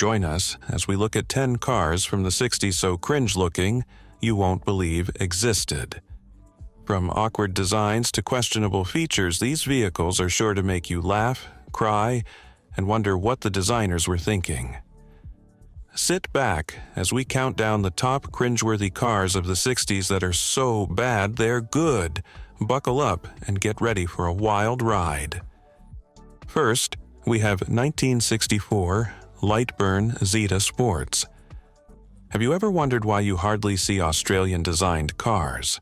Join us as we look at 10 cars from the 60s so cringe-looking you won't believe existed. From awkward designs to questionable features, these vehicles are sure to make you laugh, cry, and wonder what the designers were thinking. Sit back as we count down the top cringeworthy cars of the 60s that are so bad they're good. Buckle up and get ready for a wild ride. First, we have 1964 Lightburn Zeta Sports. Have you ever wondered why you hardly see Australian-designed cars?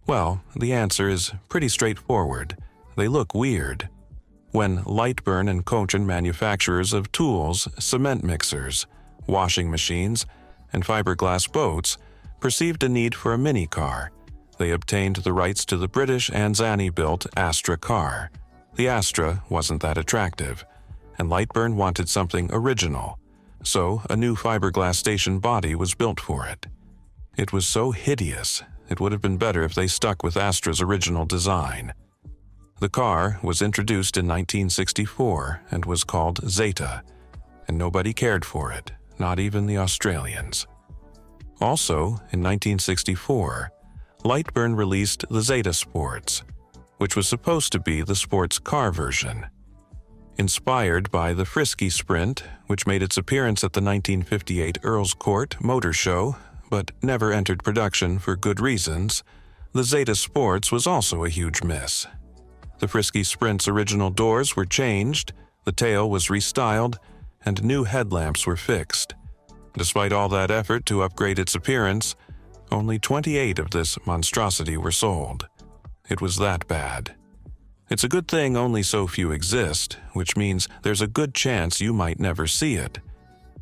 Well, the answer is pretty straightforward. They look weird. When Lightburn and Checker, manufacturers of tools, cement mixers, washing machines, and fiberglass boats, perceived a need for a mini car, they obtained the rights to the British Anzani-built Astra car. The Astra wasn't that attractive, and Lightburn wanted something original, so a new fiberglass station body was built for it. It was so hideous, it would have been better if they stuck with Astra's original design. The car was introduced in 1964 and was called Zeta, and nobody cared for it, not even the Australians. Also, in 1964, Lightburn released the Zeta Sports, which was supposed to be the sports car version. Inspired by the Frisky Sprint, which made its appearance at the 1958 Earl's Court Motor Show, but never entered production for good reasons, the Zeta Sports was also a huge miss. The Frisky Sprint's original doors were changed, the tail was restyled, and new headlamps were fixed. Despite all that effort to upgrade its appearance, only 28 of this monstrosity were sold. It was that bad. It's a good thing only so few exist, which means there's a good chance you might never see it.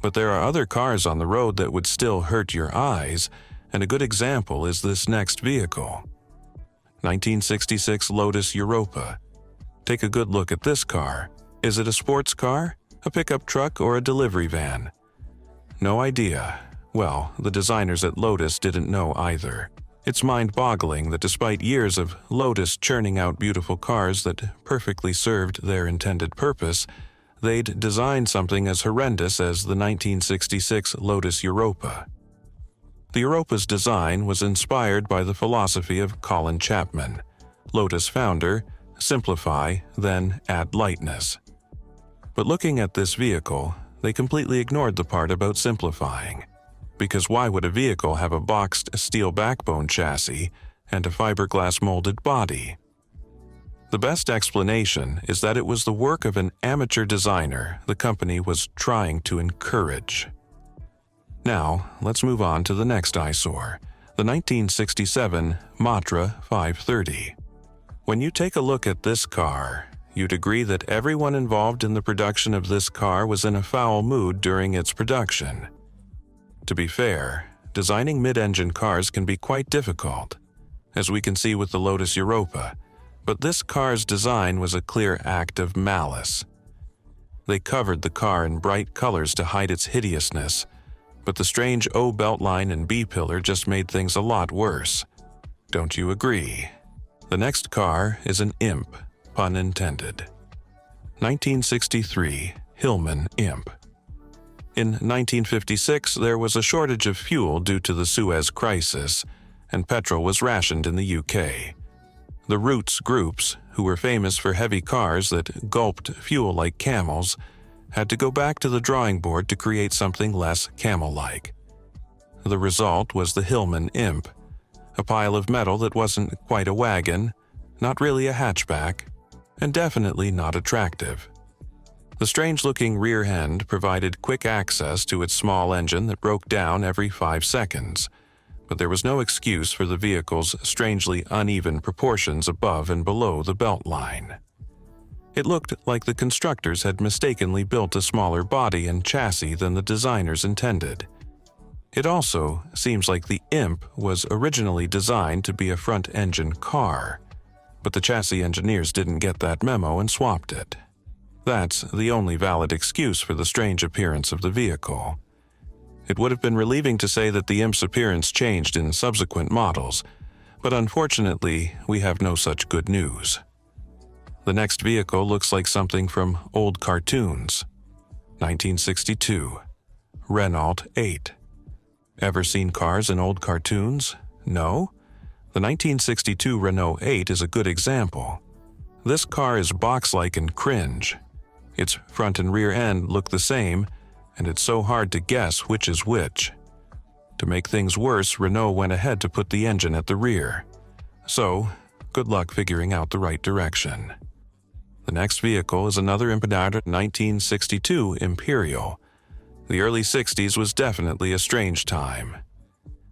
But there are other cars on the road that would still hurt your eyes, and a good example is this next vehicle. 1966 Lotus Europa. Take a good look at this car. Is it a sports car, a pickup truck, or a delivery van? No idea. Well, the designers at Lotus didn't know either. It's mind-boggling that despite years of Lotus churning out beautiful cars that perfectly served their intended purpose, they'd designed something as horrendous as the 1966 Lotus Europa. The Europa's design was inspired by the philosophy of Colin Chapman, Lotus founder: simplify, then add lightness. But looking at this vehicle, they completely ignored the part about simplifying. Because why would a vehicle have a boxed steel backbone chassis and a fiberglass molded body? The best explanation is that it was the work of an amateur designer the company was trying to encourage. Now, let's move on to the next eyesore, the 1967 Matra 530. When you take a look at this car, you'd agree that everyone involved in the production of this car was in a foul mood during its production. To be fair, designing mid-engine cars can be quite difficult, as we can see with the Lotus Europa, but this car's design was a clear act of malice. They covered the car in bright colors to hide its hideousness, but the strange O beltline and B pillar just made things a lot worse. Don't you agree? The next car is an imp, pun intended. 1963 Hillman Imp. In 1956, there was a shortage of fuel due to the Suez Crisis, and petrol was rationed in the UK. The Roots groups, who were famous for heavy cars that gulped fuel like camels, had to go back to the drawing board to create something less camel-like. The result was the Hillman Imp, a pile of metal that wasn't quite a wagon, not really a hatchback, and definitely not attractive. The strange-looking rear end provided quick access to its small engine that broke down every 5 seconds, but there was no excuse for the vehicle's strangely uneven proportions above and below the belt line. It looked like the constructors had mistakenly built a smaller body and chassis than the designers intended. It also seems like the Imp was originally designed to be a front-engine car, but the chassis engineers didn't get that memo and swapped it. That's the only valid excuse for the strange appearance of the vehicle. It would have been relieving to say that the Imp's appearance changed in subsequent models, but unfortunately, we have no such good news. The next vehicle looks like something from old cartoons. 1962, Renault 8. Ever seen cars in old cartoons? No? The 1962 Renault 8 is a good example. This car is box-like and cringe. Its front and rear end look the same, and it's so hard to guess which is which. To make things worse, Renault went ahead to put the engine at the rear. So, good luck figuring out the right direction. The next vehicle is another Imperial 1962 Imperial. The early 60s was definitely a strange time.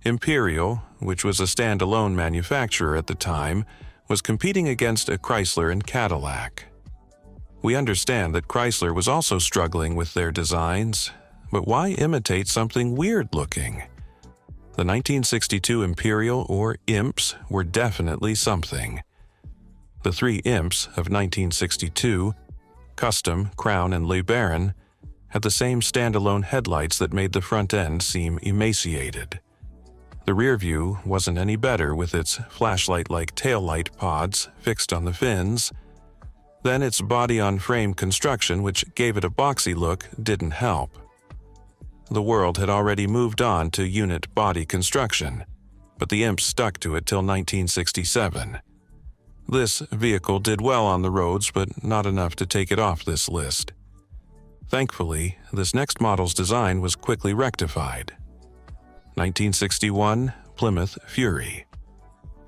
Imperial, which was a standalone manufacturer at the time, was competing against a Chrysler and Cadillac. We understand that Chrysler was also struggling with their designs, but why imitate something weird-looking? The 1962 Imperial, or Imps, were definitely something. The three Imps of 1962, Custom, Crown, and LeBaron, had the same standalone headlights that made the front end seem emaciated. The rear view wasn't any better with its flashlight-like taillight pods fixed on the fins. Then its body-on-frame construction, which gave it a boxy look, didn't help. The world had already moved on to unit body construction, but the Imps stuck to it till 1967. This vehicle did well on the roads, but not enough to take it off this list. Thankfully, this next model's design was quickly rectified. 1961 Plymouth Fury.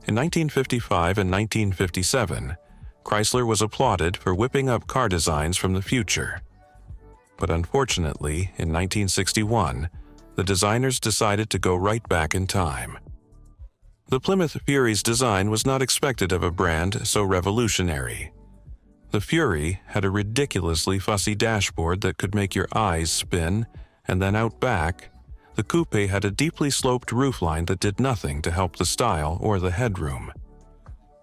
In 1955 and 1957, Chrysler was applauded for whipping up car designs from the future. But unfortunately, in 1961, the designers decided to go right back in time. The Plymouth Fury's design was not expected of a brand so revolutionary. The Fury had a ridiculously fussy dashboard that could make your eyes spin, and then out back, the coupe had a deeply sloped roofline that did nothing to help the style or the headroom.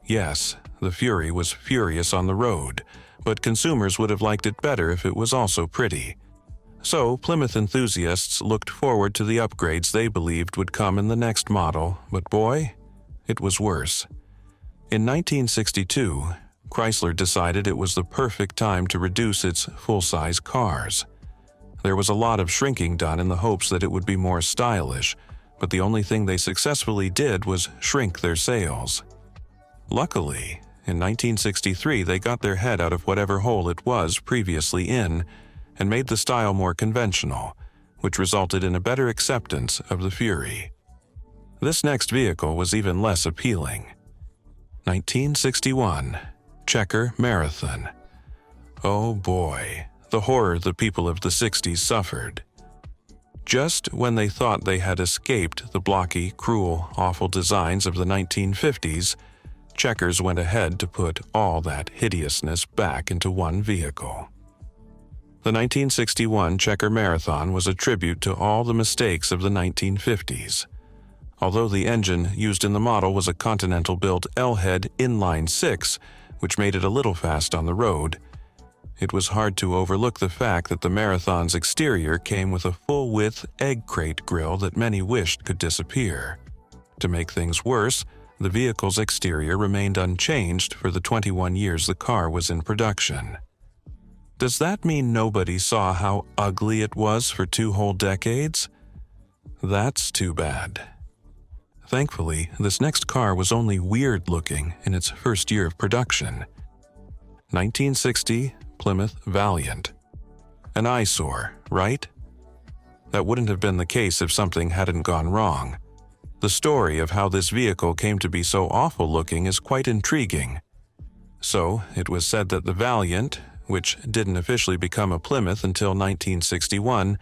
Yes, the Fury was furious on the road, but consumers would have liked it better if it was also pretty. So Plymouth enthusiasts looked forward to the upgrades they believed would come in the next model, but boy, it was worse. In 1962, Chrysler decided it was the perfect time to reduce its full-size cars. There was a lot of shrinking done in the hopes that it would be more stylish, but the only thing they successfully did was shrink their sales. Luckily, in 1963 they got their head out of whatever hole it was previously in and made the style more conventional, which resulted in a better acceptance of the Fury. This next vehicle was even less appealing. 1961 Checker Marathon. Oh boy, the horror the people of the 60s suffered. Just when they thought they had escaped the blocky, cruel, awful designs of the 1950s, Checkers went ahead to put all that hideousness back into one vehicle. The 1961 Checker Marathon was a tribute to all the mistakes of the 1950s. Although the engine used in the model was a Continental-built L-head inline-six, which made it a little fast on the road, it was hard to overlook the fact that the Marathon's exterior came with a full-width egg crate grille that many wished could disappear. To make things worse, the vehicle's exterior remained unchanged for the 21 years the car was in production. Does that mean nobody saw how ugly it was for 2 whole decades? That's too bad. Thankfully, this next car was only weird-looking in its first year of production. 1960 Plymouth Valiant. An eyesore, right? That wouldn't have been the case if something hadn't gone wrong. The story of how this vehicle came to be so awful-looking is quite intriguing. So, it was said that the Valiant, which didn't officially become a Plymouth until 1961,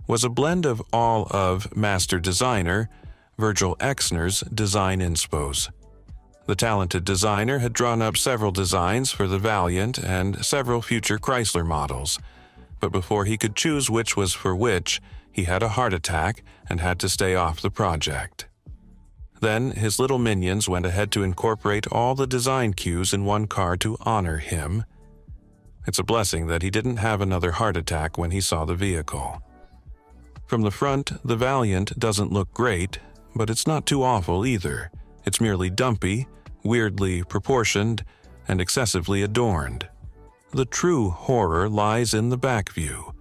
was a blend of all of master designer Virgil Exner's design inspos. The talented designer had drawn up several designs for the Valiant and several future Chrysler models, but before he could choose which was for which, he had a heart attack and had to stay off the project. Then his little minions went ahead to incorporate all the design cues in one car to honor him. It's a blessing that he didn't have another heart attack when he saw the vehicle. From the front, the Valiant doesn't look great, but it's not too awful either. It's merely dumpy, weirdly proportioned, and excessively adorned. The true horror lies in the back view.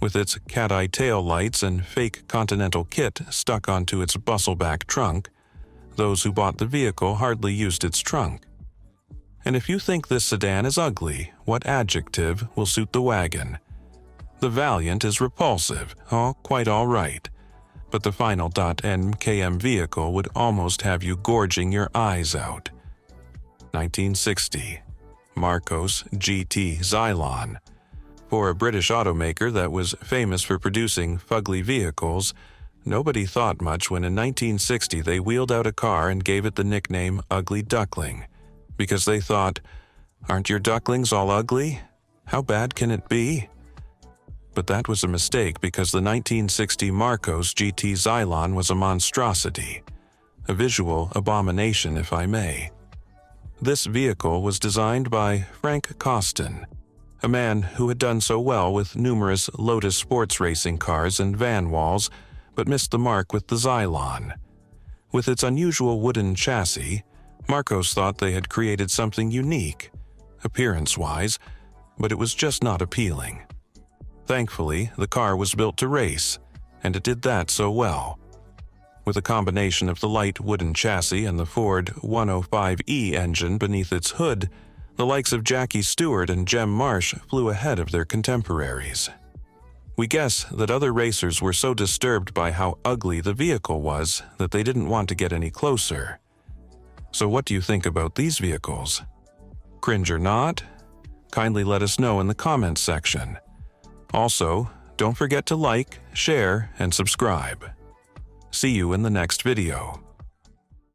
with its cat-eye tail lights and fake Continental kit stuck onto its bustleback trunk. Those who bought the vehicle hardly used its trunk. And if you think this sedan is ugly, what adjective will suit the wagon? The Valiant is repulsive, quite all right. But the final .NKM vehicle would almost have you gorging your eyes out. 1960. Marcos GT Xylon. For a British automaker that was famous for producing fugly vehicles, nobody thought much when in 1960 they wheeled out a car and gave it the nickname Ugly Duckling, because they thought, aren't your ducklings all ugly? How bad can it be? But that was a mistake because the 1960 Marcos GT Xylon was a monstrosity, a visual abomination if I may. This vehicle was designed by Frank Costin, a man who had done so well with numerous Lotus sports racing cars and van walls, but missed the mark with the Xylon. With its unusual wooden chassis, Marcos thought they had created something unique, appearance-wise, but it was just not appealing. Thankfully, the car was built to race, and it did that so well. With a combination of the light wooden chassis and the Ford 105E engine beneath its hood, the likes of Jackie Stewart and Jem Marsh flew ahead of their contemporaries. We guess that other racers were so disturbed by how ugly the vehicle was that they didn't want to get any closer. So what do you think about these vehicles? Cringe or not? Kindly let us know in the comments section. Also, don't forget to like, share, and subscribe. See you in the next video.